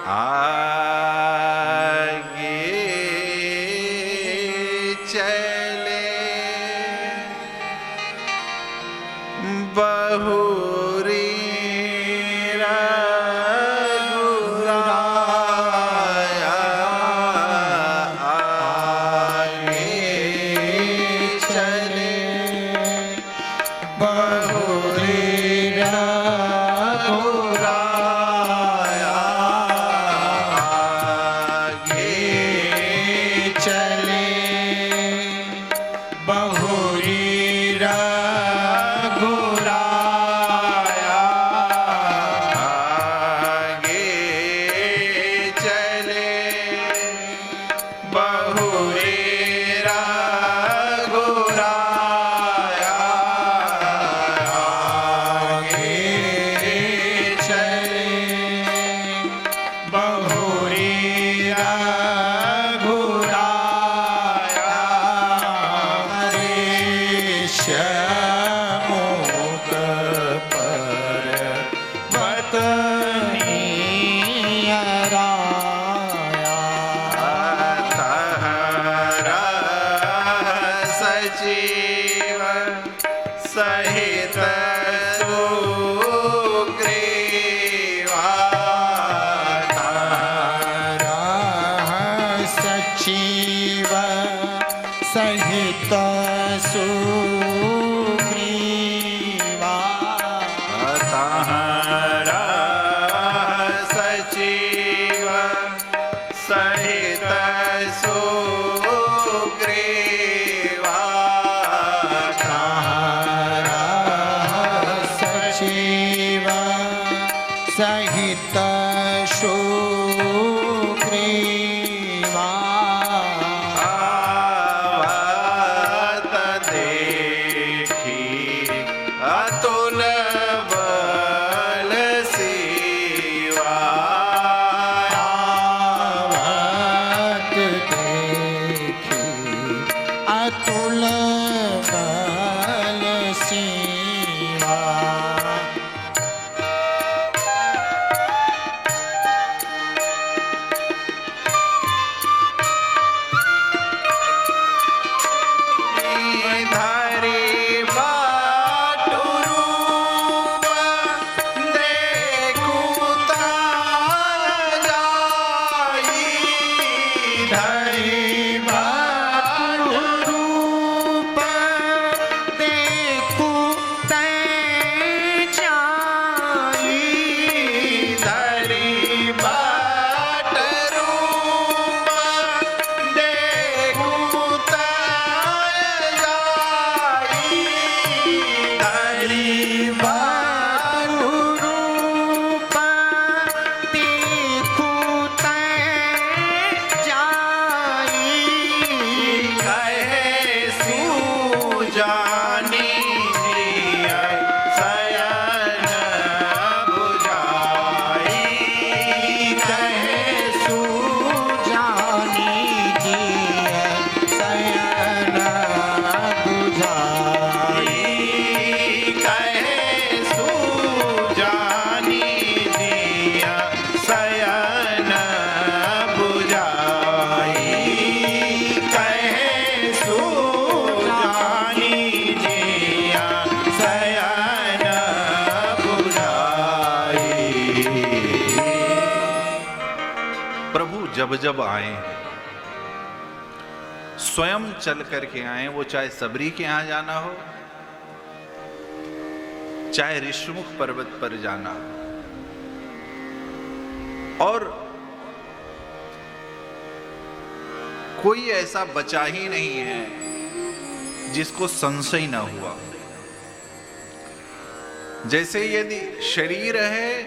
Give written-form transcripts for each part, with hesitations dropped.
आगे चले बहुरी रघुराया, आगे चले बहुरी रघुराया, आगे चले बहुरी रघुराया, आगे चले बहुरी रघुराया, आगे चले बहुरी रघुराया, ऋष्यमुख पर्वत नियराया, तहरा सजीव सहित सुग्रीवा, तारा सचिव सहित सुग्रीवा, तारा सचिव सहित सुग्रीवा, तारा सचिव सहित सुग्रीवा, आवत देखी अतुल बल शिवा, आवत देखी अतुल बल शिवा, धरि बाटु रूप देखु तात जाई, धरि बाटु रूप देखु तै जाई, धरि बाट रूप देखु तात जाई, धरि बाटु रूप देखु तै जाई, कहे सुजानी जिय शयन बुझाई, कहे सुजानी जिय शयन बुझाई, कहे सुजानी जिय शयन बुझाई, कहे सुजानी जिय शयन बुझाई। प्रभु जब जब आए स्वयं चल करके आए, वो चाहे सबरी के यहां जाना हो, चाहे ऋष्यमुख पर्वत पर जाना, और कोई ऐसा बचा ही नहीं है जिसको संशय न हुआ। जैसे यदि शरीर है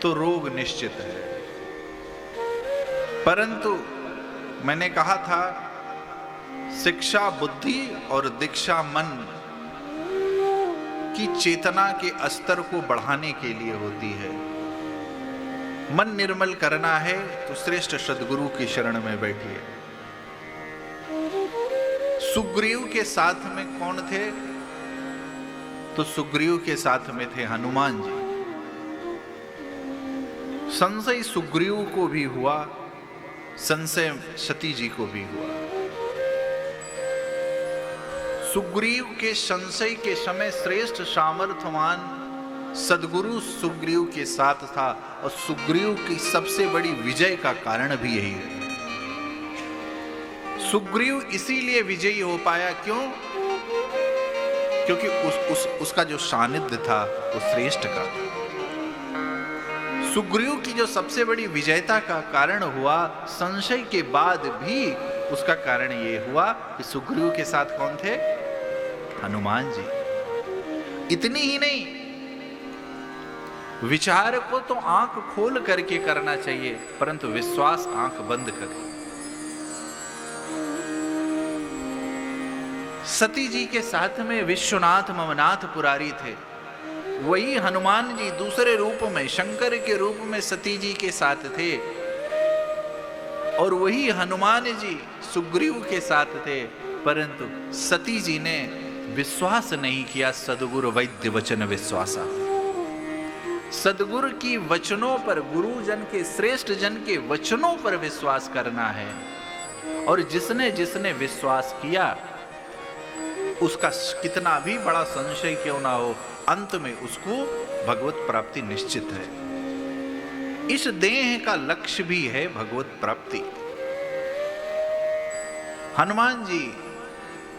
तो रोग निश्चित है, परंतु मैंने कहा था शिक्षा बुद्धि और दीक्षा मन की चेतना के स्तर को बढ़ाने के लिए होती है। मन निर्मल करना है तो श्रेष्ठ सद्गुरु की शरण में बैठिए। सुग्रीव के साथ में कौन थे? तो सुग्रीव के साथ में थे हनुमान जी। संशय सुग्रीव को भी हुआ, संशय सती जी को भी हुआ। सुग्रीव के संशय के समय श्रेष्ठ सामर्थ्यवान सदगुरु सुग्रीव के साथ था, और सुग्रीव की सबसे बड़ी विजय का कारण भी यही है। सुग्रीव इसीलिए विजयी हो पाया, क्यों? क्योंकि उसका जो सानिध्य था वो श्रेष्ठ का। सुग्रीव की जो सबसे बड़ी विजयता का कारण हुआ, संशय के बाद भी उसका कारण ये हुआ कि सुग्रीव के साथ कौन थे? हनुमान जी। इतनी ही नहीं, विचार को तो आंख खोल करके करना चाहिए, परंतु विश्वास आंख बंद कर। सती जी के साथ में विश्वनाथ ममनाथ पुरारी थे, वही हनुमान जी दूसरे रूप में शंकर के रूप में सती जी के साथ थे, और वही हनुमान जी सुग्रीव के साथ थे, परंतु सती जी ने विश्वास नहीं किया। सदगुरु वैद्य वचन विश्वासा, सदगुरु की वचनों पर, गुरुजन के, श्रेष्ठ जन के वचनों पर विश्वास करना है। और जिसने जिसने विश्वास किया, उसका कितना भी बड़ा संशय क्यों ना हो, अंत में उसको भगवत प्राप्ति निश्चित है। इस देह का लक्ष्य भी है भगवत प्राप्ति। हनुमान जी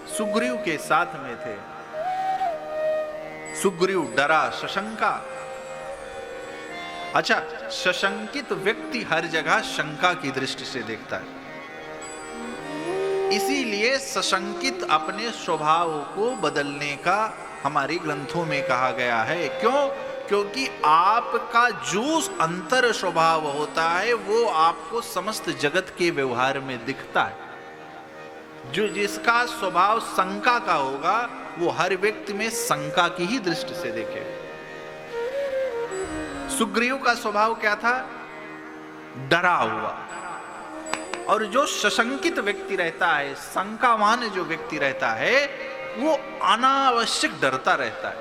सुग्रीव के साथ में थे। सुग्रीव डरा, सशंका। अच्छा, सशंकित व्यक्ति हर जगह शंका की दृष्टि से देखता है, इसीलिए सशंकित अपने स्वभाव को बदलने का हमारे ग्रंथों में कहा गया है। क्यों? क्योंकि आपका जो अंतर स्वभाव होता है वो आपको समस्त जगत के व्यवहार में दिखता है। जो जिसका स्वभाव शंका का होगा वो हर व्यक्ति में शंका की ही दृष्टि से देखे। सुग्रीव का स्वभाव क्या था? डरा हुआ। और जो सशंकित व्यक्ति रहता है, शंकावान जो व्यक्ति रहता है, वो अनावश्यक डरता रहता है।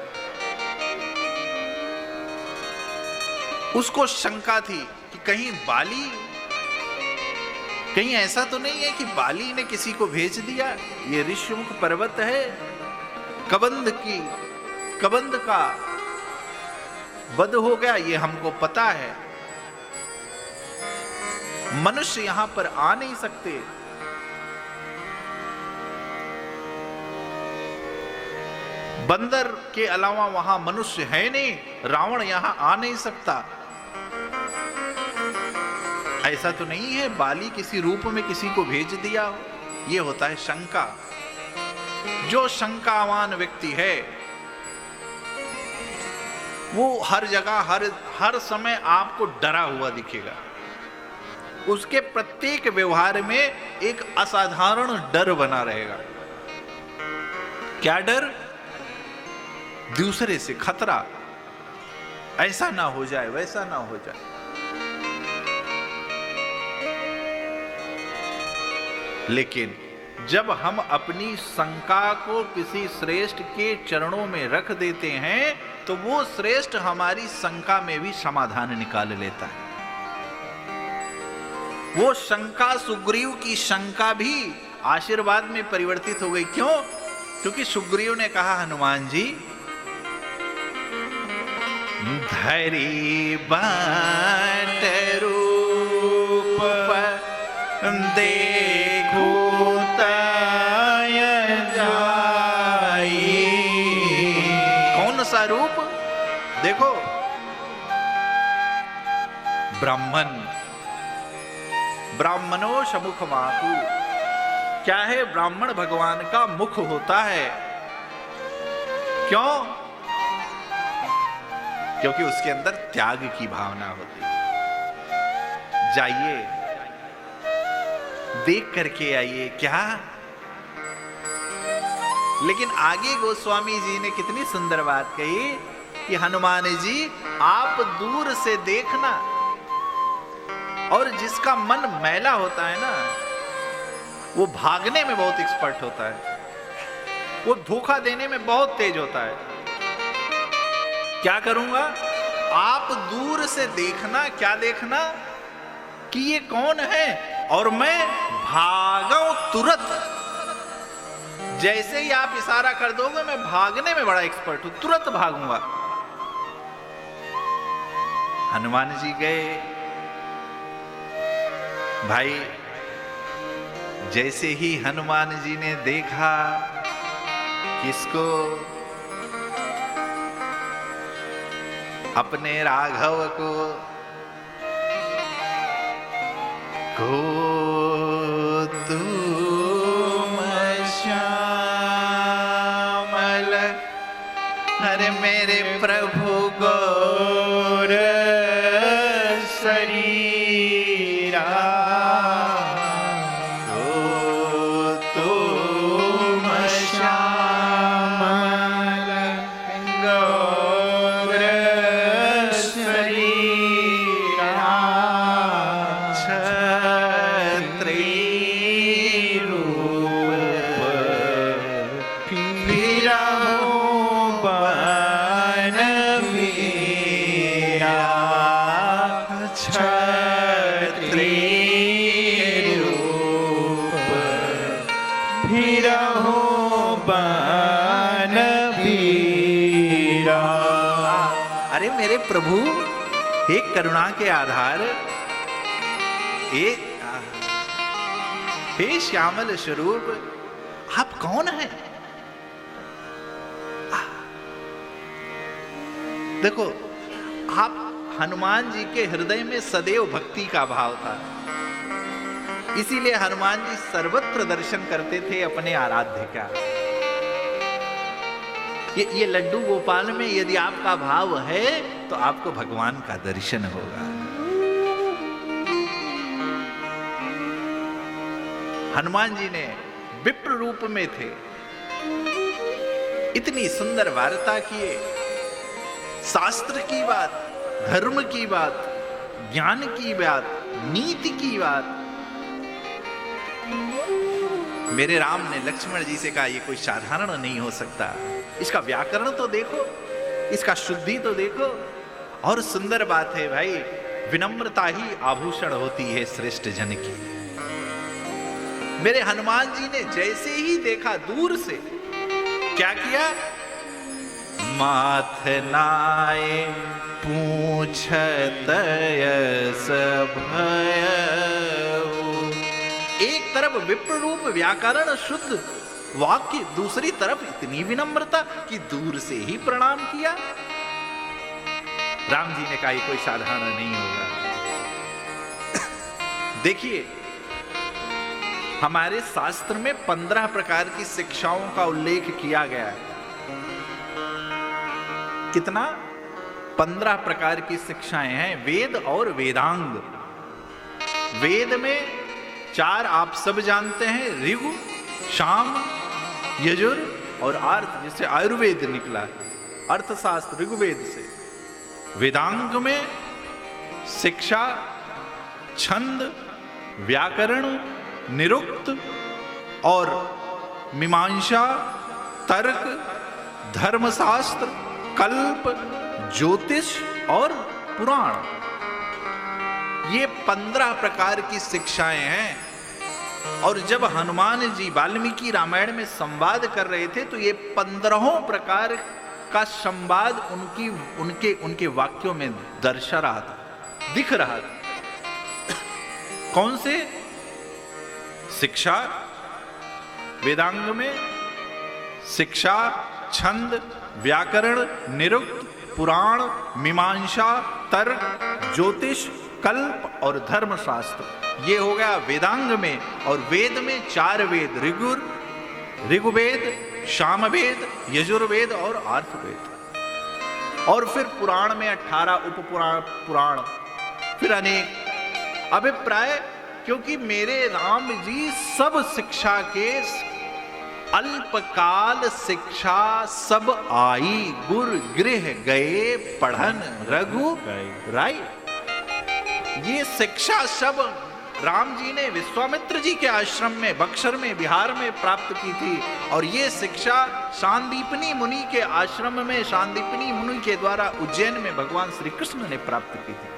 उसको शंका थी कि कहीं बाली, कहीं ऐसा तो नहीं है कि बाली ने किसी को भेज दिया। ये ऋष्यमुख पर्वत है, कबंध का वध हो गया, ये हमको पता है। मनुष्य यहां पर आ नहीं सकते। बंदर के अलावा वहां मनुष्य है नहीं, रावण यहां आ नहीं सकता। ऐसा तो नहीं है बाली किसी रूप में किसी को भेज दिया हो। यह होता है शंका। जो शंकावान व्यक्ति है वो हर जगह हर समय आपको डरा हुआ दिखेगा। उसके प्रत्येक व्यवहार में एक असाधारण डर बना रहेगा। क्या डर? दूसरे से खतरा, ऐसा ना हो जाए, वैसा ना हो जाए। लेकिन जब हम अपनी शंका को किसी श्रेष्ठ के चरणों में रख देते हैं तो वो श्रेष्ठ हमारी शंका में भी समाधान निकाल लेता है। वो शंका, सुग्रीव की शंका भी आशीर्वाद में परिवर्तित हो गई। क्यों? क्योंकि सुग्रीव ने कहा, हनुमान जी धरी बाट रूप देखो तय जाई। कौन सा रूप? देखो, ब्राह्मणों समुख मातु। क्या है? ब्राह्मण भगवान का मुख होता है। क्यों? क्योंकि उसके अंदर त्याग की भावना होती है। जाइए, देख करके आइए। क्या? लेकिन आगे गोस्वामी जी ने कितनी सुंदर बात कही कि हनुमान जी आप दूर से देखना। और जिसका मन मैला होता है ना, वो भागने में बहुत एक्सपर्ट होता है, वो धोखा देने में बहुत तेज होता है। क्या करूंगा? आप दूर से देखना, क्या देखना कि ये कौन है, और मैं भागूं तुरंत। जैसे ही आप इशारा कर दोगे, मैं भागने में बड़ा एक्सपर्ट हूं, तुरंत भागूंगा। हनुमान जी गए। भाई जैसे ही हनुमान जी ने देखा किसको, अपने राघव को, तुम श्यामल, अरे मेरे प्रभु गौर शरीरा, तुम श्यामल गौर शरीरा, अरे मेरे प्रभु, हे करुणा के आधार, हे श्यामल स्वरूप, आप कौन हैं? देखो, आप हनुमान जी के हृदय में सदैव भक्ति का भाव था, इसीलिए हनुमान जी सर्वत्र दर्शन करते थे अपने आराध्य का। ये लड्डू गोपाल में यदि आपका भाव है तो आपको भगवान का दर्शन होगा। हनुमान जी ने विप्र रूप में थे, इतनी सुंदर वार्ता किए, शास्त्र की बात, धर्म की बात, ज्ञान की बात, नीति की बात। मेरे राम ने लक्ष्मण जी से कहा, ये कोई साधारण नहीं हो सकता, इसका व्याकरण तो देखो, इसका शुद्धि तो देखो। और सुंदर बात है भाई, विनम्रता ही आभूषण होती है श्रेष्ठ जन की। मेरे हनुमान जी ने जैसे ही देखा दूर से, क्या किया? माथ नाये पूछत यस भयउ। एक तरफ विप्र रूप व्याकरण शुद्ध वाक्य, दूसरी तरफ इतनी विनम्रता कि दूर से ही प्रणाम किया। राम जी ने कहा, ये कोई साधारण नहीं होगा। देखिए, हमारे शास्त्र में 15 प्रकार की शिक्षाओं का उल्लेख किया गया है। कितना? 15 प्रकार की शिक्षाएं हैं, वेद और वेदांग। वेद में 4 आप सब जानते हैं, ऋगु, साम, यजुर और अर्थ, जिससे आयुर्वेद निकला है, अर्थशास्त्र ऋग्वेद से। वेदांग में शिक्षा, छंद, व्याकरण, निरुक्त और मीमांसा, तर्क, धर्मशास्त्र, कल्प, ज्योतिष और पुराण, ये 15 प्रकार की शिक्षाएं हैं। और जब हनुमान जी वाल्मीकि रामायण में संवाद कर रहे थे तो ये 15 प्रकार का संवाद उनके वाक्यों में दर्शा रहा था, दिख रहा था। कौन से? शिक्षा, वेदांग में शिक्षा, छंद, व्याकरण, निरुक्त, पुराण, मीमांसा, तर्क, ज्योतिष, कल्प और धर्मशास्त्र, ये हो गया वेदांग में। और वेद में 4 वेद, ऋग्वेद, सामवेद, यजुर्वेद और अर्थवेद। और फिर पुराण में 18 पुराण, फिर अनेक अभिप्राय। क्योंकि मेरे राम जी सब शिक्षा के अल्पकाल शिक्षा सब आई, गुर गृह गए पढ़न रघु राई। ये शिक्षा सब राम जी ने विश्वामित्र जी के आश्रम में बक्सर में बिहार में प्राप्त की थी, और ये शिक्षा सांदीपनी मुनि के आश्रम में सांदीपनी मुनि के द्वारा उज्जैन में भगवान श्री कृष्ण ने प्राप्त की थी।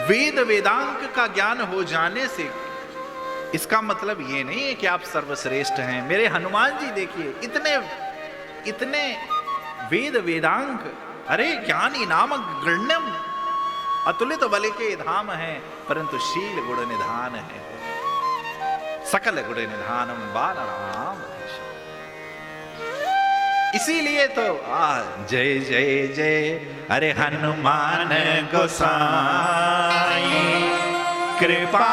वेद वेदांग का ज्ञान हो जाने से इसका मतलब ये नहीं है कि आप सर्वश्रेष्ठ हैं। मेरे हनुमान जी देखिए, इतने इतने वेद वेदांग, अरे ज्ञानी नामक गण्यम अतुलित बल के धाम है, परंतु शील गुण निधान है, सकल गुण निधानम बाल राम। इसीलिए तो जय जय जय अरे हनुमान गोसाई, कृपा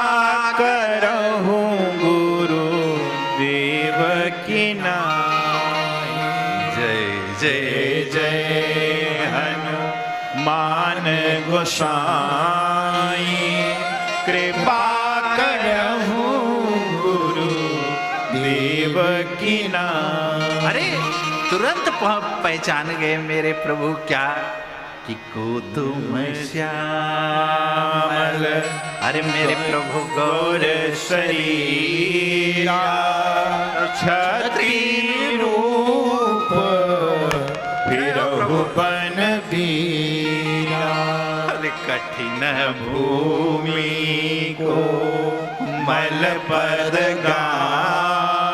करहु गुरु देव की नाई। जय जय जय हनुमान गोसाई, कृपा करहु गुरु देव की नाई। अरे तुरंत पहचान गए मेरे प्रभु क्या कि को तुम श्यामल, अरे मेरे प्रभु गौर शरीरा, छत्री रूप फिरहु बन बीरा। अरे कठिन भूमि को मल पद गामी,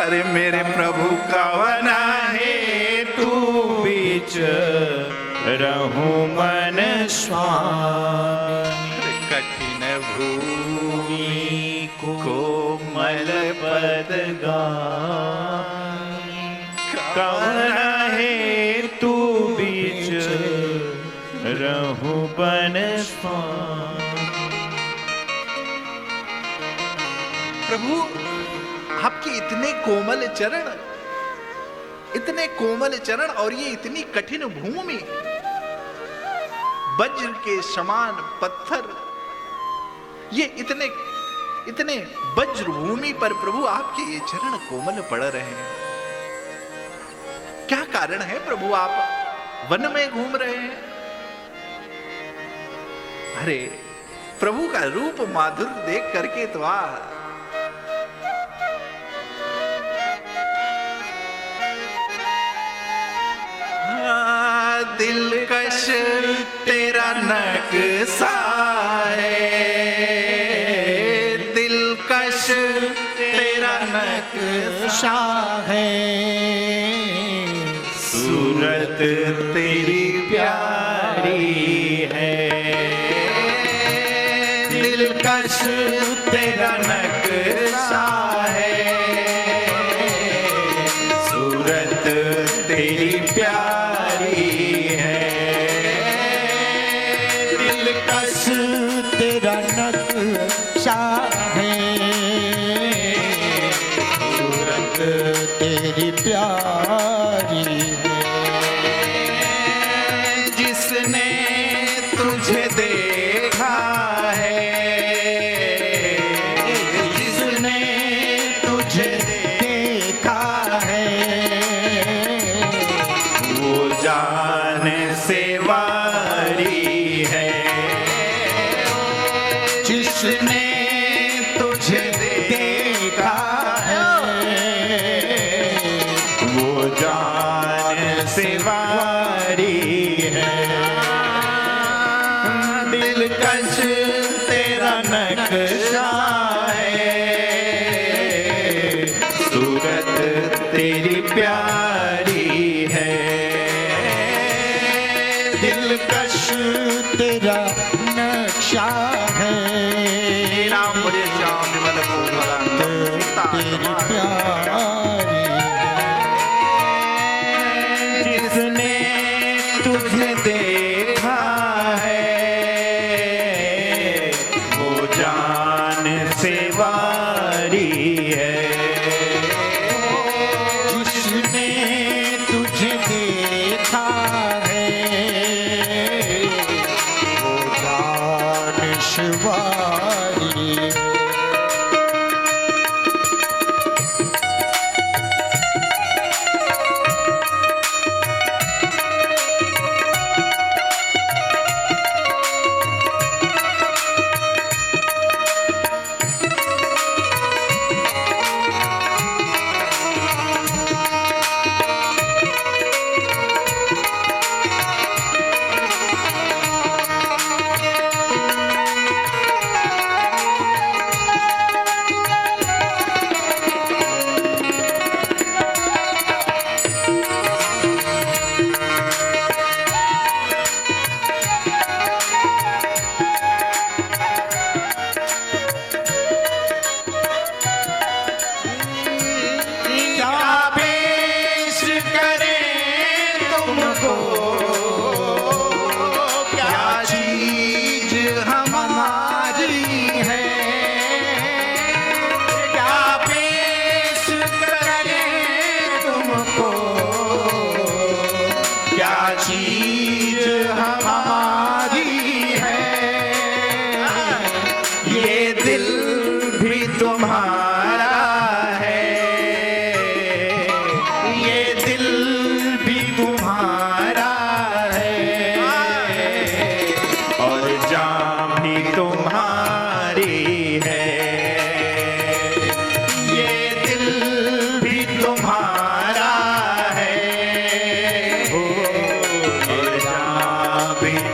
अरे मेरे प्रभु कवन हेतु बीच रहूं मन स्वामी। कठिन भूमि को मल पद गामी, कवन हेतु बीच रहूं मन स्वामी। प्रभु आपके इतने कोमल चरण, इतने कोमल चरण, और ये इतनी कठिन भूमि, वज्र के समान पत्थर, ये इतने इतने वज्र भूमि पर प्रभु आपके ये चरण कोमल पड़ रहे हैं। क्या कारण है प्रभु, आप वन में घूम रहे हैं? अरे प्रभु का रूप माधुर्य देख करके तो दिलकश तेरा नक्शा है, दिलकश तेरा नक्शा है, सूरत तेरी प्यारी है, दिलकश तेरा नक्शा है, सूरत तेरी प्यारी है, दिलकश तेरा नक्शा है, सूरत तेरी प्यारी है। जिसने तुझे देखा है, जिसने तुझे देखा है, वो जान से वारी है, जिसने तुझे देखा है, वो जान से वारी है, दिलकश तेरा नक्शा है, सूरत तेरी प्यारी है, दिलकश तेरा नक्शा है, राम बोले श्याम विमल तेरी प्यारी है। जिसने तुझे देखा है, वो जान से वारी है, जिसने तुझे देखा है, वो दानिशवारी है।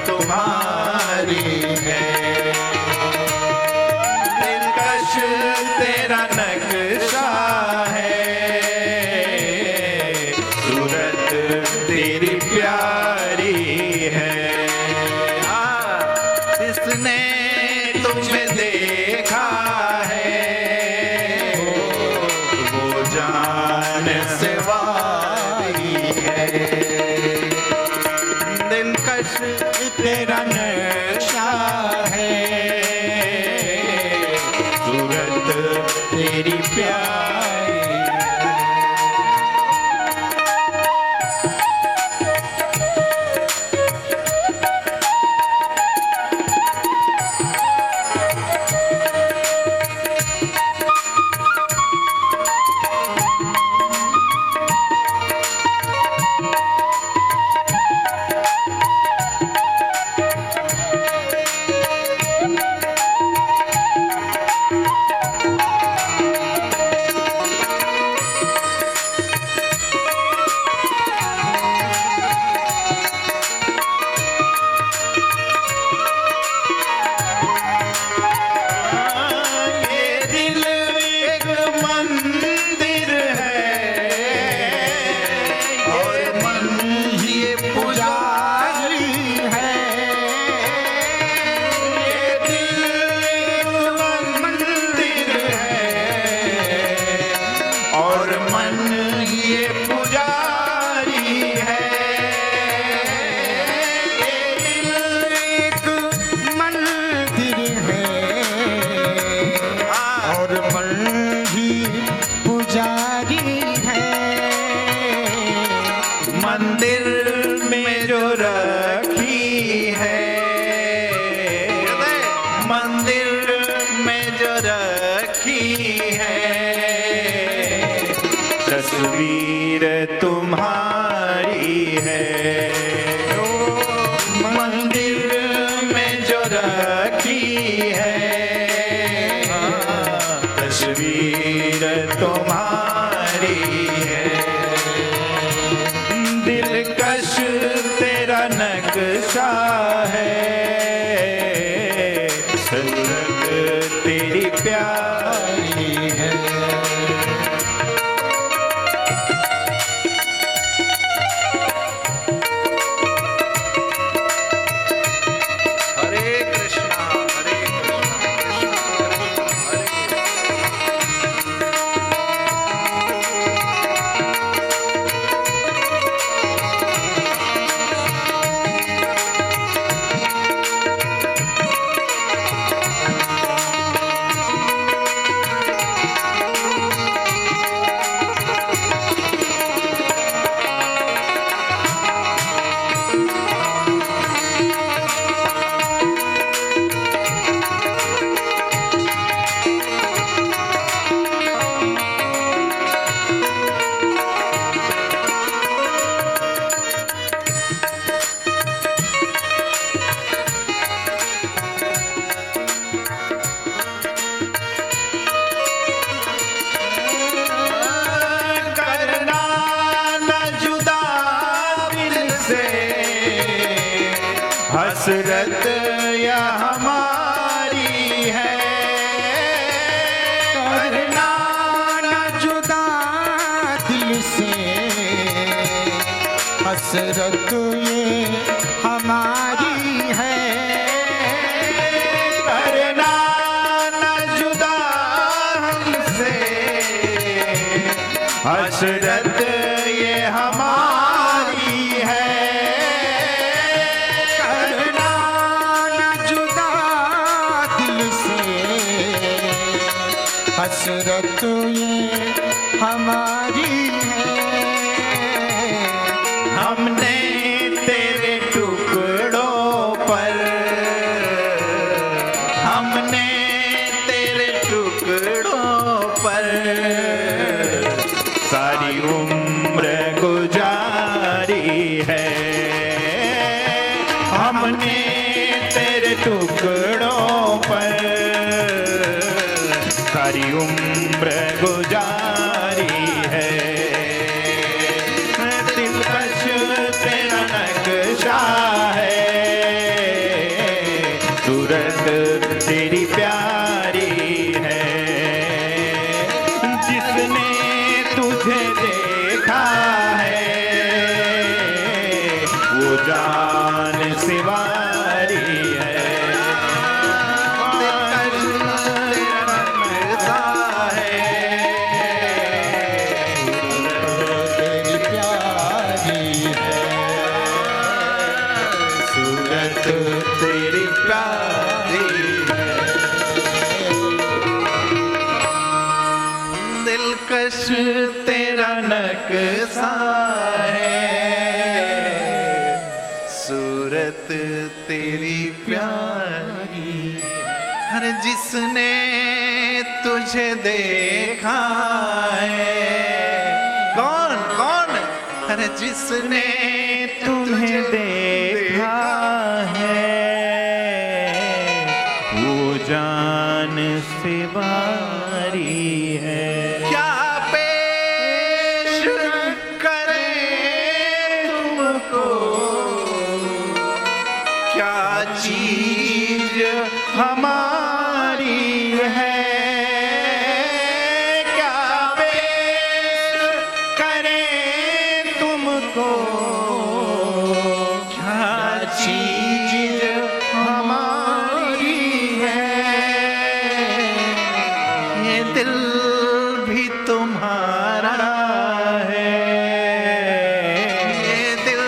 तुम्हारी है। दिलकश तेरा नक्शा है, सूरत तेरी प्यारी है। जिसने तुम्हें देखा है वो जान से वारी है। दिलकश तेरा नक्शा है, सूरत तेरी प्यारी है। तस्वीर तुम्हारी है, मंदिर में जो रखी है। तस्वीर तुम्हारी है, दिलकश तेरा नक्शा है, सूरत तेरी प्यारी है। हसरत या हमारी है, करना न जुदा दिल से, हसरत ये हमारी है। करना न जुदा हमसे, हसरत ये हमारी है। हसरत ये हमारी है। हमने तेरे टुकड़ों पर, हमने तेरे टुकड़ों पर सारी उम्र गुजारी है। हमने तेरे टुकड़ों पर सारी उम्र गुजारी है। दिलकश तेरा नक्शा है, सूरत तेरी प्यारी है, जिसने तुझे देखा है वो जान सिवारी है। तेरी प्यारी है, सूरत तेरी प्यारी है। दिलकश तेरा नक्शा है, सूरत तेरी प्यारी। हर जिसने तुझे देखा है, कौन कौन? हर जिसने तुम्हें देखा है वो जान सिवारी है। क्या पेश करें तुमको, क्या चीज हमारी है, क्या पेश करें तुमको, क्या चीज हमारी है। ये दिल भी तुम्हारा है, ये दिल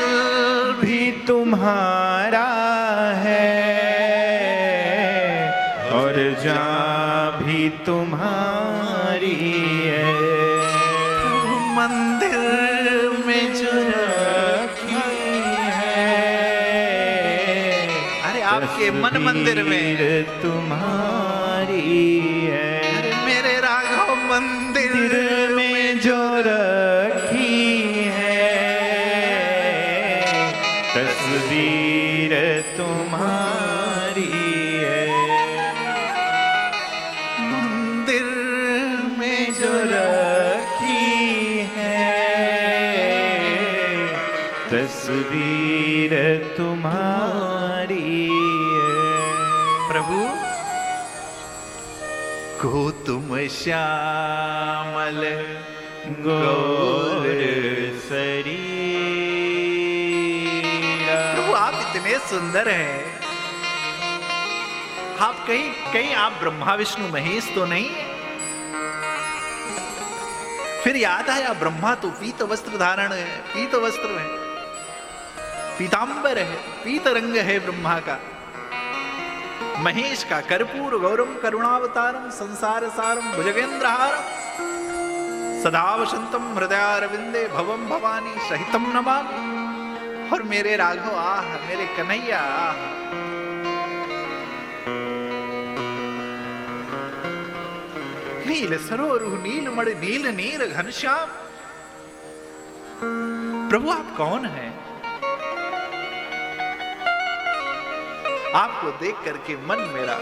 भी तुम्हारा है, और जान भी तुम्हारी है। मंदिर में जो रखी है, अरे आपके मन मंदिर में, तस्वीर तुम्हारी है। अरे मेरे राघव मंदिर दिल में जो रखी है तस्वीर तुम्हारी है। मंदिर में जो रखी है तस्वीर तुम्हारी है। प्रभु को तुम श्यामल गौर शरीरा। प्रभु आप इतने सुंदर हैं, आप कहीं कहीं आप ब्रह्मा विष्णु महेश तो नहीं? फिर याद आया ब्रह्मा तो पीत वस्त्र धारण है, पीत वस्त्र है, पीतांबर है, पीत रंग है ब्रह्मा का। महेश का कर्पूर गौरम करुणावतारम संसार सारम भुजगेंद्रहारम सदा वसंतम हृदयारविंदे भवम भवानी सहितम नमामि। और मेरे राघव आह, मेरे कन्हैया आह, नील सरोरु नीलमणि नील नीर घनश्याम। प्रभु आप कौन हैं? आपको देख करके मन मेरा,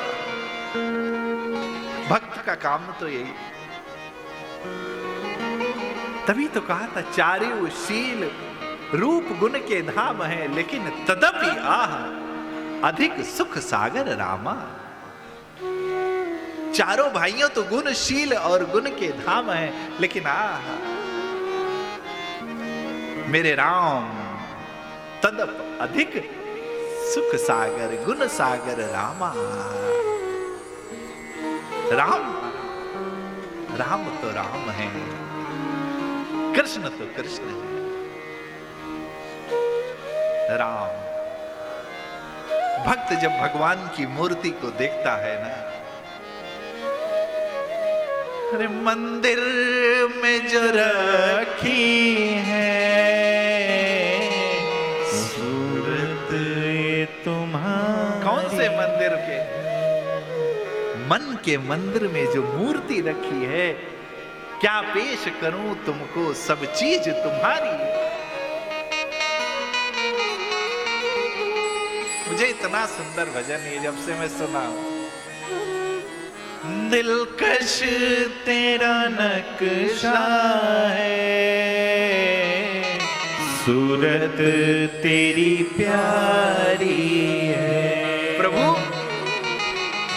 भक्त का काम तो यही। तभी तो कहा था चारिव शील रूप गुण के धाम है, लेकिन तदपि आह अधिक सुख सागर रामा। चारों भाइयों तो गुणशील और गुण के धाम है, लेकिन आह मेरे राम तदप अधिक सुख सागर गुण सागर रामा। राम राम तो राम है, कृष्ण तो कृष्ण है। राम भक्त जब भगवान की मूर्ति को देखता है ना, अरे मंदिर में जो रखी है सूरत तुम्हारी। कौन से मंदिर के? मन के मंदिर में जो मूर्ति रखी है, क्या पेश करूं तुमको, सब चीज तुम्हारी। मुझे इतना सुंदर भजन ये जब से मैं सुना, दिलकश तेरा नक्शा है, सूरत तेरी प्यारी है। प्रभु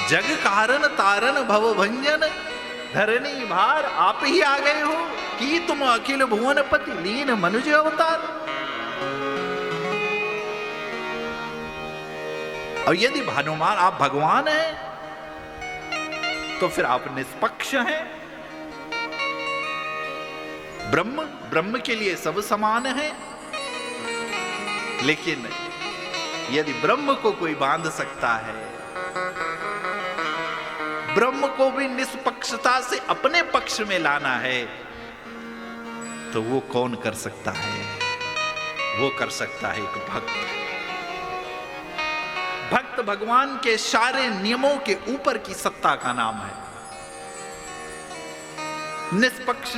जग कारण तारण भव भंजन, धरणी भार आप ही आ गए हो कि तुम अखिल भुवन पति लीन मनुज अवतार। और यदि हनुमान आप भगवान हैं तो फिर आप निष्पक्ष हैं। ब्रह्म के लिए सब समान है, लेकिन यदि ब्रह्म को कोई बांध सकता है, ब्रह्म को भी निष्पक्षता से अपने पक्ष में लाना है, तो वो कौन कर सकता है? वो कर सकता है एक भक्त। भक्त भगवान के सारे नियमों के ऊपर की सत्ता का नाम है। निष्पक्ष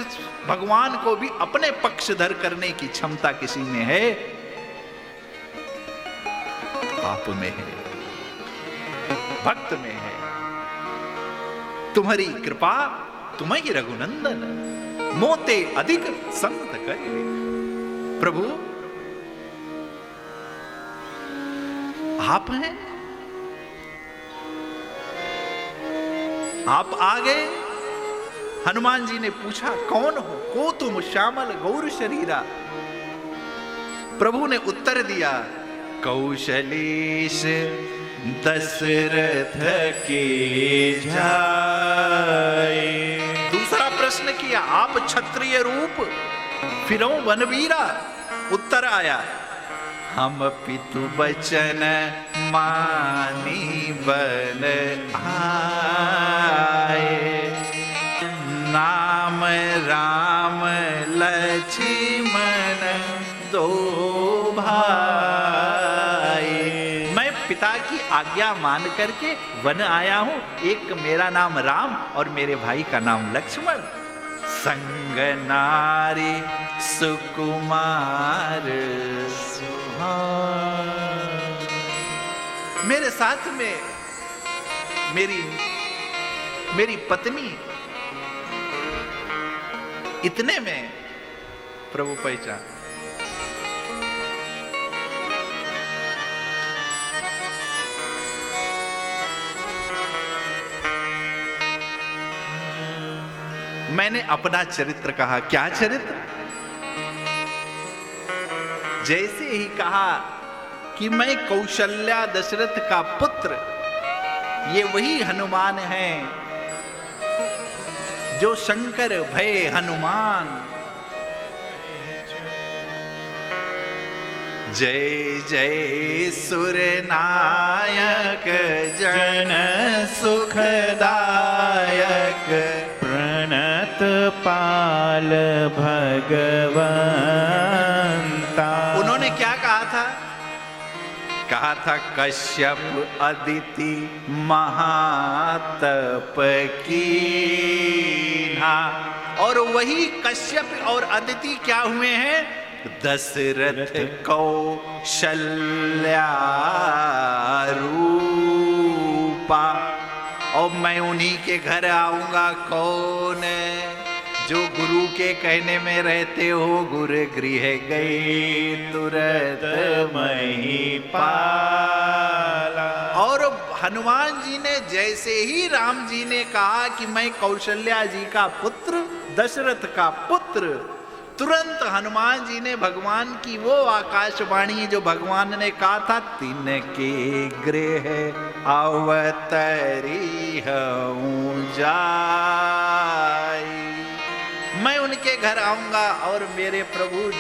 भगवान को भी अपने पक्षधर करने की क्षमता किसी में है, आप में है, भक्त में है। तुम्हारी कृपा तुम्हें रघुनंदन, मोते अधिक संत करे। प्रभु आप हैं, आप आ गए। हनुमान जी ने पूछा कौन हो? को तुम श्यामल गौर शरीरा। प्रभु ने उत्तर दिया कौशलेश दशरथ के जाए। दूसरा प्रश्न किया आप क्षत्रिय रूप फिरो वनवीरा। उत्तर आया हम पितु बचन मानी बन आए। नाम राम लक्ष्मण दो भाई। मैं पिता की आज्ञा मान करके वन आया हूं। एक मेरा नाम राम और मेरे भाई का नाम लक्ष्मण। संग नारी सुकुमार मेरे साथ में मेरी पत्नी। इतने में प्रभु पहचान। मैंने अपना चरित्र कहा। क्या चरित्र? जैसे ही कहा कि मैं कौशल्या दशरथ का पुत्र, ये वही हनुमान है जो शंकर भय हनुमान। जय जय सुर नायक जन सुखदायक। प्रणत पाल भगवंता। उन्होंने क्या कहा था? कहा था कश्यप अदिति महातप कीन्हा। और वही कश्यप और अदिति क्या हुए हैं? दशरथ कौशल्या रूपा। और मैं उन्हीं के घर आऊंगा। कौन? जो गुरु के कहने में रहते हो, गुरु गृह गए तुरंत मही पाला। और हनुमान जी ने जैसे ही राम जी ने कहा कि मैं कौशल्या जी का पुत्र, दशरथ का पुत्र, तुरंत हनुमान जी ने भगवान की वो आकाशवाणी जो भगवान ने कहा था, तिनके गृह अवतरी हूं जाई। मैं उनके घर आऊंगा। और मेरे प्रभु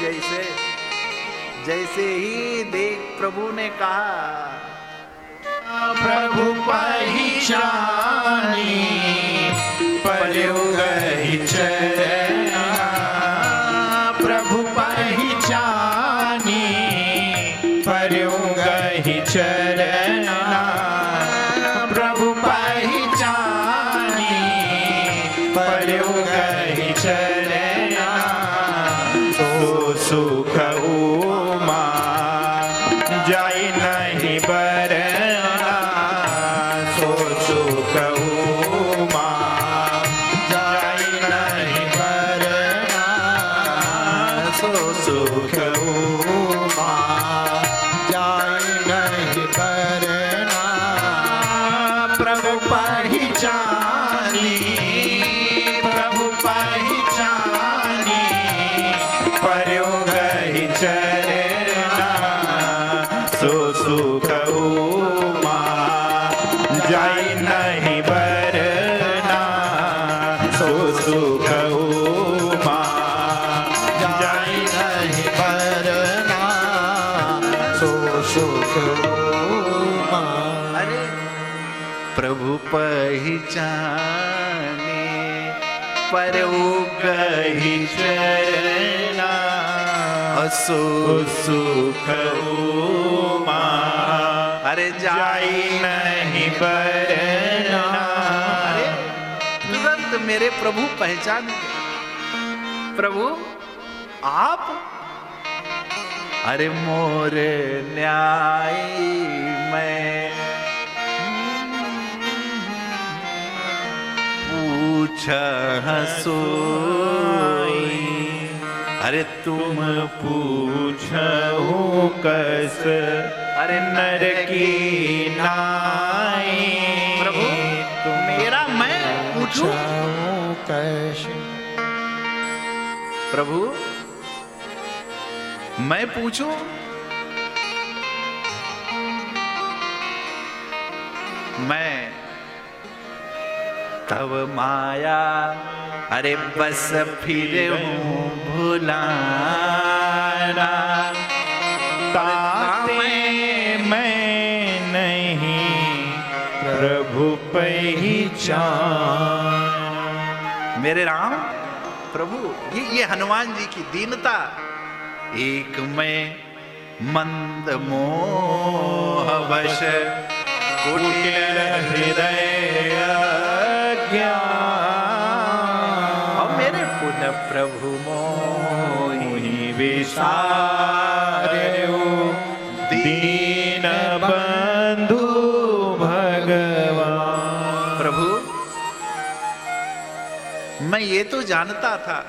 जैसे ही देख प्रभु ने कहा प्रभु पहचानी परुगहि चरना। प्रभु पहचानी परुगहि चरना। प्रभु पहचानी परुगहि चरना। सो सुख उमा जाय नहीं बरना। सो सुख उमा जाय नहीं बरना। पहचानी, प्रभु पहचानी, पर्यो गहि चरना, सो सुख उमा जाई नहीं बरना, सो सुख उमा जाई नहीं बरना, सो सुख उमा। अरे प्रभु पहचाने पर्यो गहि चरना, सो सुख उमा अरे जाई नहीं बरना। अरे तुरंत मेरे प्रभु पहचान गए। प्रभु आप? अरे मोर न्याय में पूछ सोई, अरे तुम पूछहु कस, अरे नर की नाई। प्रभु मेरा मैं पूछूं? कैसे प्रभु मैं पूछूं? मैं तब माया अरे बस फिर हूँ भुलाना, ताते मैं नहीं प्रभु पहचान। मेरे राम प्रभु ये हनुमान जी की दीनता। एक मैं मंद मोह वश कुटिल हृदय अज्ञान, और मेरे पुनः प्रभु मोहि विसार्यो दीन बंधु भगवान। प्रभु मैं ये तो जानता था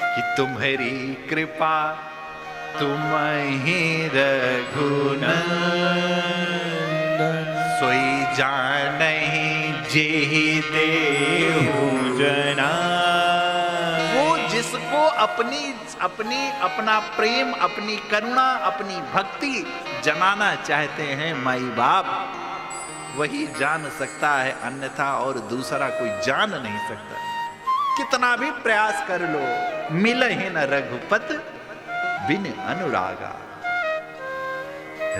कि तुम्हारी कृपा तुम ही रघुनंदन, सोई जानहि जेहि देहु जना। वो जिसको अपना प्रेम, अपनी करुणा, अपनी भक्ति जनाना चाहते हैं माई बाप, वही जान सकता है, अन्यथा और दूसरा कोई जान नहीं सकता। कितना भी प्रयास कर लो, मिल ही न रघुपत बिन अनुरागा।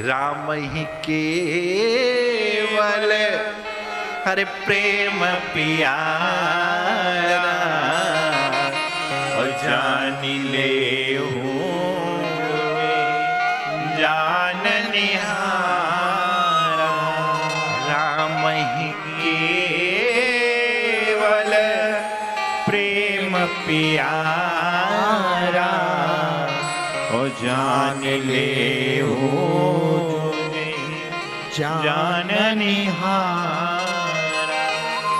राम ही केवल हरे प्रेम पियारा, और जान ले जान निहारा। राम ही केवल प्रेम प्यारा, ओ जान ले जान निहारा।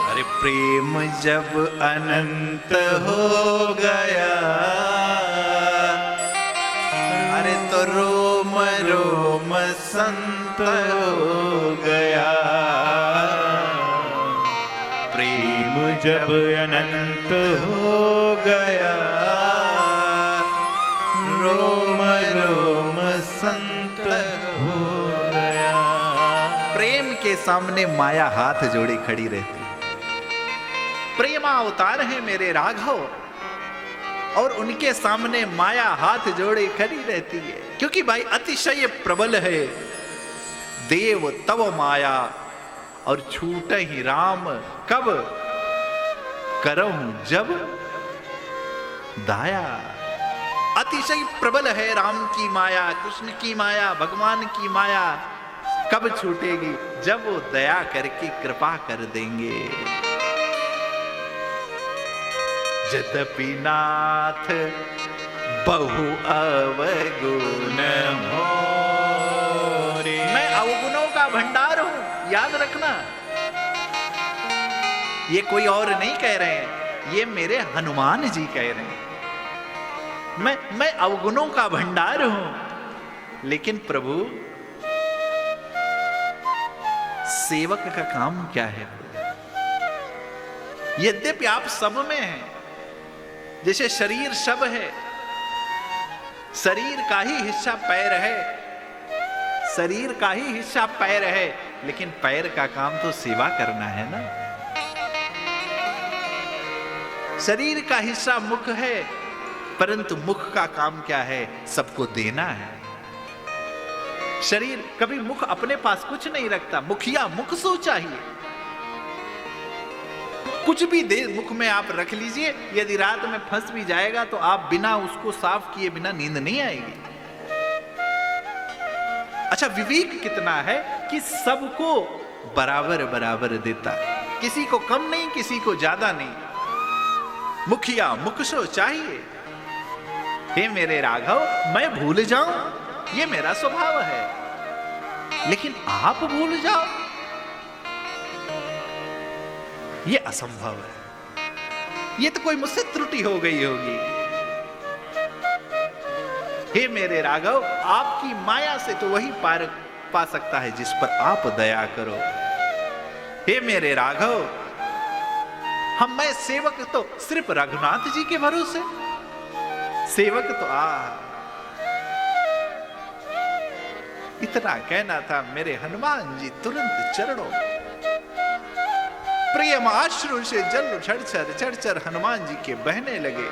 अरे प्रेम जब अनंत हो गया, अरे तो रोम रोम संत हो गया। प्रेम जब अनंत हो गया, रोम रोम संत हो गया। प्रेम के सामने माया हाथ जोड़े खड़ी रहती। प्रेमा अवतार है मेरे राघव, और उनके सामने माया हाथ जोड़े खड़ी रहती है, क्योंकि भाई अतिशय प्रबल है देव तव माया, और छूट ही राम कब करऊं जब दाया। अतिशय प्रबल है राम की माया, कृष्ण की माया, भगवान की माया। कब छूटेगी? जब वो दया करके कृपा कर देंगे। यद्यपि नाथ बहु अवगुण मोरे, मैं अवगुणों का भंडार हूं, याद रखना। ये कोई और नहीं कह रहे हैं, ये मेरे हनुमान जी कह रहे हैं। मैं अवगुणों का भंडार हूं, लेकिन प्रभु सेवक का काम क्या है? यद्यपि आप सब में हैं, जैसे शरीर सब है, शरीर का ही हिस्सा पैर है, शरीर का ही हिस्सा पैर है, लेकिन पैर का काम तो सेवा करना है ना। शरीर का हिस्सा मुख है, परंतु मुख का काम क्या है? सबको देना है। शरीर कभी मुख अपने पास कुछ नहीं रखता, मुखिया मुख सो चाहिए। कुछ भी दे मुख में आप रख लीजिए, यदि रात में फंस भी जाएगा तो आप बिना उसको साफ किए बिना नींद नहीं आएगी। अच्छा, विवेक कितना है कि सबको बराबर बराबर देता, किसी को कम नहीं, किसी को ज्यादा नहीं। मुखिया मुख सो चाहिए। हे मेरे राघव, मैं भूल जाऊं ये मेरा स्वभाव है, लेकिन आप भूल जाओ ये असंभव है। ये तो कोई मुझसे त्रुटि हो गई होगी। हे मेरे राघव, आपकी माया से तो वही पार पा सकता है जिस पर आप दया करो। हे मेरे राघव, मैं सेवक तो सिर्फ रघुनाथ जी के भरोसे, सेवक तो इतना कहना था, मेरे हनुमान जी तुरंत चरणों प्रियम आश्रु से जल चढ़ हनुमान जी के बहने लगे।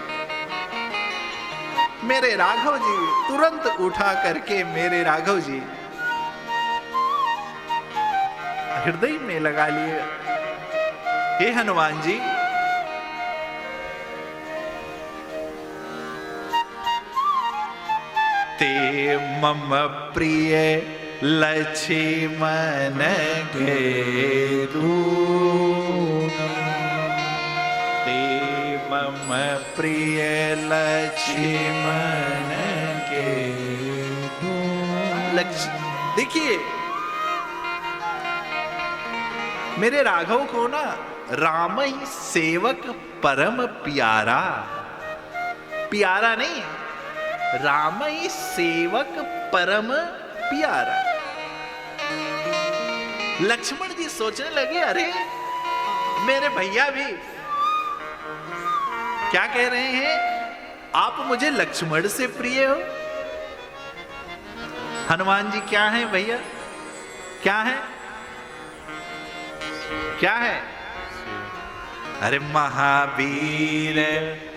मेरे राघव जी तुरंत उठा करके मेरे राघव जी हृदय में लगा लिए। हे हनुमान जी, ते मम प्रिय लक्ष्मण घेरू, ते मम प्रिय लक्ष्मण घेरू। देखिए, मेरे राघव को ना राम ही सेवक परम प्यारा, प्यारा नहीं, राम ही सेवक परम प्यारा। लक्ष्मण जी सोचने लगे, अरे मेरे भैया भी क्या कह रहे हैं, आप मुझे लक्ष्मण से प्रिय हो। हनुमान जी क्या है भैया, क्या है, क्या है? अरे महावीर,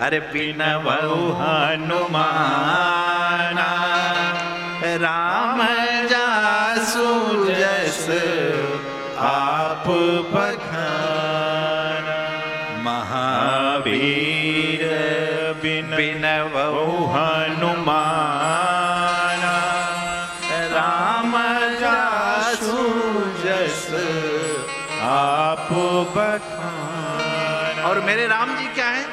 अरे बिनवहु हनुमाना, राम जासु जस आप बखाना। महावीर बिनवहु हनुमाना, राम जासु जस आप बखाना। और मेरे राम जी क्या है,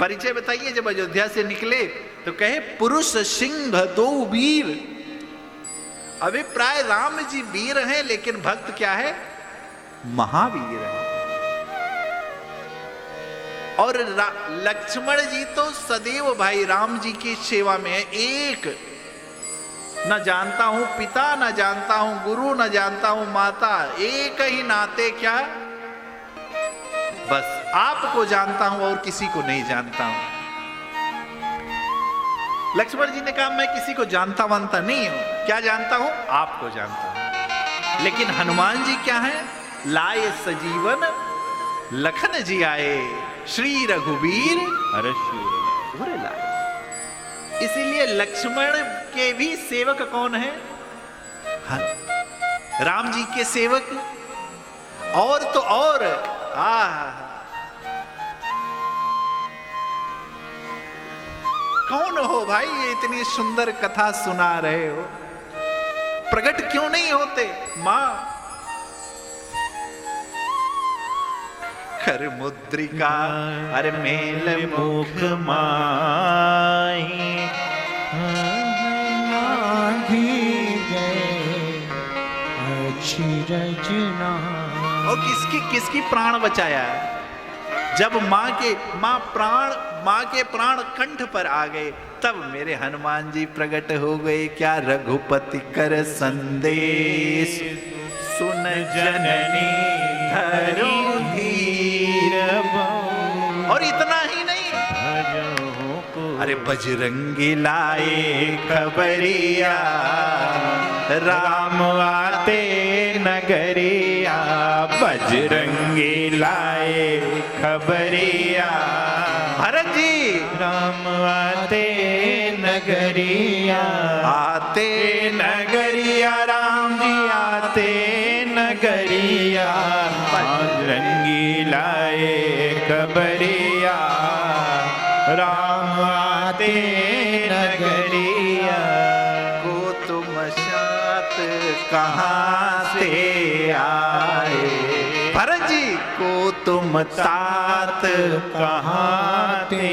परिचय बताइए। जब अयोध्या से निकले तो कहे पुरुष सिंह दो वीर। अभिप्राय राम जी वीर हैं, लेकिन भक्त क्या है, महावीर है। और लक्ष्मण जी तो सदैव भाई राम जी की सेवा में है। एक न जानता हूं पिता, न जानता हूं गुरु, न जानता हूं माता, एक ही नाते क्या, बस आपको जानता हूं और किसी को नहीं जानता हूं। लक्ष्मण जी ने कहा, मैं किसी को जानता वानता नहीं हूं, क्या जानता हूं, आपको जानता हूं। लेकिन हनुमान जी क्या है, लाए सजीवन लखन जी आए, श्री रघुवीर हर्षि लाए। इसीलिए लक्ष्मण के भी सेवक कौन है, राम जी के सेवक। और तो और कौन हो भाई, ये इतनी सुंदर कथा सुना रहे हो, प्रकट क्यों नहीं होते? मां कर मुद्रिका, अरे मेल मुख माही, और किसकी प्राण बचाया है? जब मां के प्राण कंठ पर आ गए, तब मेरे हनुमान जी प्रकट हो गए। क्या रघुपति कर संदेश सुन जननी धरि धीर बहु। और इतना ही नहीं, भजहु को अरे बजरंगी लाए खबरिया, राम आते नगरिया। बजरंगी लाए खबरिया, भरत जी राम आते नगरिया। आते नगरिया राम जी आते नगरिया। बजरंगी लाए खबरिया, राम आते नगरिया। को तुम साथ कहाँ से आए, भरत जी को तुम साथ कहाँ ते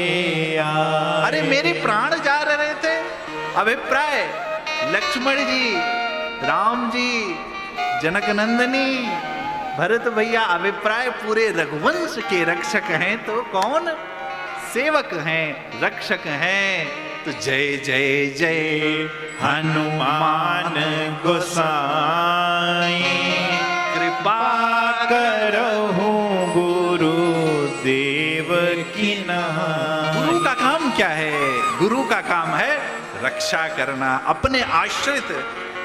आए। अरे मेरे प्राण जा रहे थे। अभिप्राय लक्ष्मण जी, राम जी, जनक नंदनी, भरत भैया अभिप्राय पूरे रघुवंश के रक्षक हैं तो कौन? सेवक हैं, रक्षक हैं। तो जय जय जय हनुमान गोसाई, कृपा करहु गुरु देव की नाई। गुरु का काम क्या है? गुरु का काम है रक्षा करना अपने आश्रित।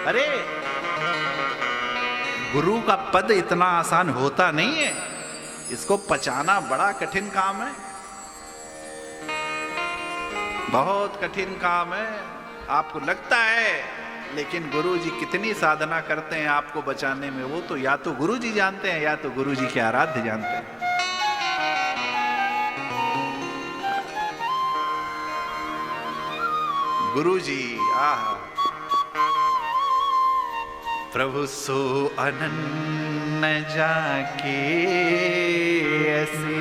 अरे गुरु का पद इतना आसान होता नहीं है, इसको पचाना बड़ा कठिन काम है, बहुत कठिन काम है। आपको लगता है, लेकिन गुरु जी कितनी साधना करते हैं आपको बचाने में, वो तो या तो गुरु जी जानते हैं या तो गुरु जी के आराध्य जानते हैं। गुरु जी आह, प्रभु सो अनन्न जाके ऐसे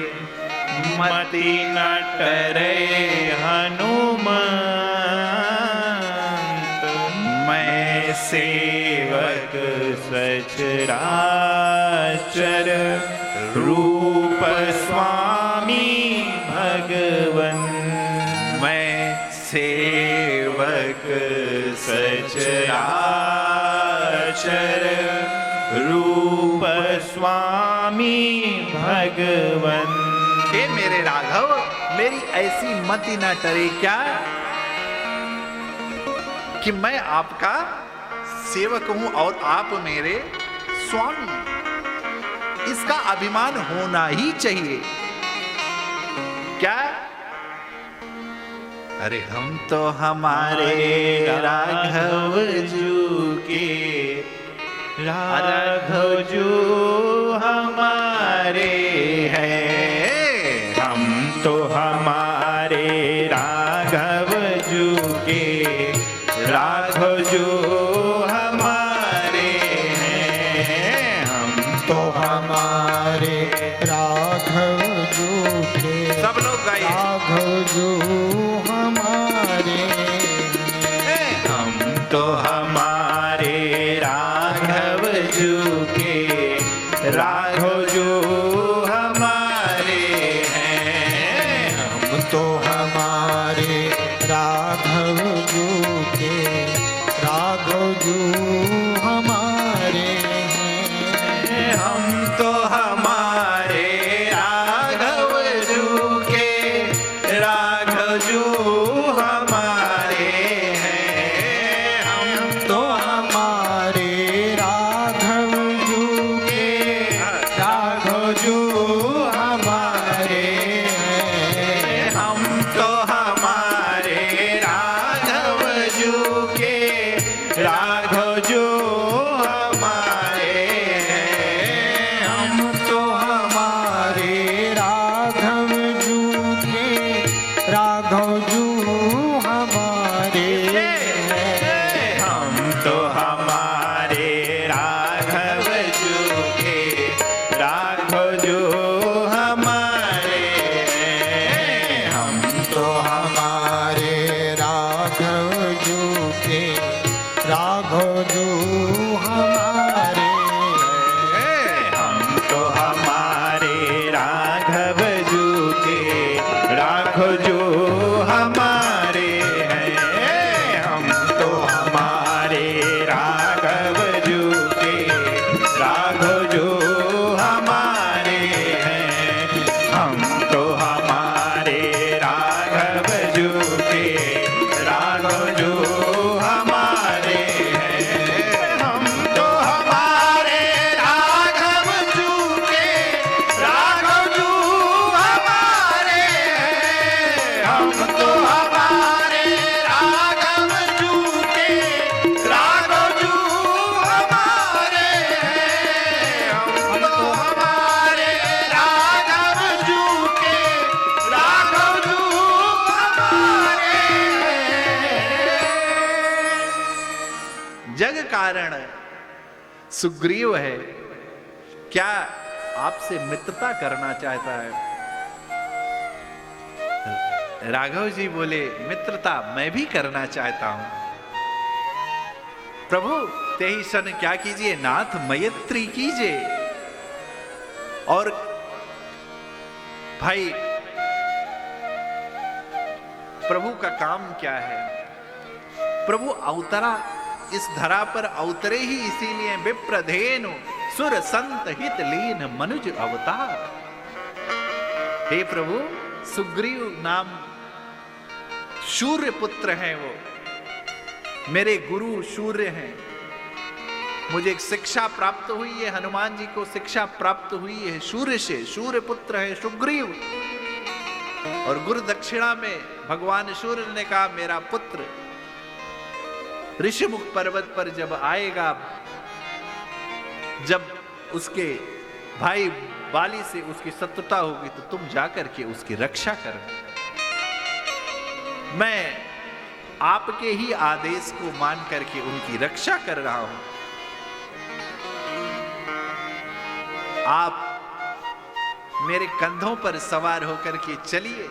मति न टरे हनुमंत। मैं सेवक सचराचर, रूप स्वामी भगवन। मैं सेवक सचराचर, रूप स्वामी भगवन। हे मेरे राघव, मेरी ऐसी मति न टरे क्या कि मैं आपका सेवक हूं और आप मेरे स्वामी। इसका अभिमान होना ही चाहिए। क्या? अरे हम तो हमारे राघव जू के, राघव जू हमारे हैं। हम तो हमारे राघव जू के, राघव जू हमारे हैं। हम तो हमारे राघव जू के, सब लोग गाइए। राघव जू हमारे हैं। हम तो हमारे राघव जू के, राघव जू हमारे हैं। हम तो हमारे राघव जू के, राघव जू हमारे हैं। हम तो हमारे राघव जू के, राघव जू हमारे हैं। हम तो हमारे राघव जू के, राघव कारण सुग्रीव है, क्या आपसे मित्रता करना चाहता है? राघव जी बोले, मित्रता मैं भी करना चाहता हूं। प्रभु तेहि सन क्या कीजिए, नाथ मैत्री कीजिए। और भाई प्रभु का काम क्या है? प्रभु अवतरा, इस धरा पर अवतरे ही इसीलिए, विप्रधेनु सुर संत हित लीन मनुज अवतार। हे प्रभु, सुग्रीव नाम शूर्य पुत्र हैं, वो मेरे गुरु शूर्य हैं। मुझे एक शिक्षा प्राप्त हुई है, हनुमान जी को शिक्षा प्राप्त हुई है शूर्य से। शूर्य पुत्र है सुग्रीव। और गुरु दक्षिणा में भगवान सूर्य ने कहा, मेरा पुत्र ऋषिमुख पर्वत पर जब आएगा, जब उसके भाई बाली से उसकी शत्रुता होगी, तो तुम जाकर के उसकी रक्षा करना। मैं आपके ही आदेश को मान करके उनकी रक्षा कर रहा हूं। आप मेरे कंधों पर सवार होकर के चलिए।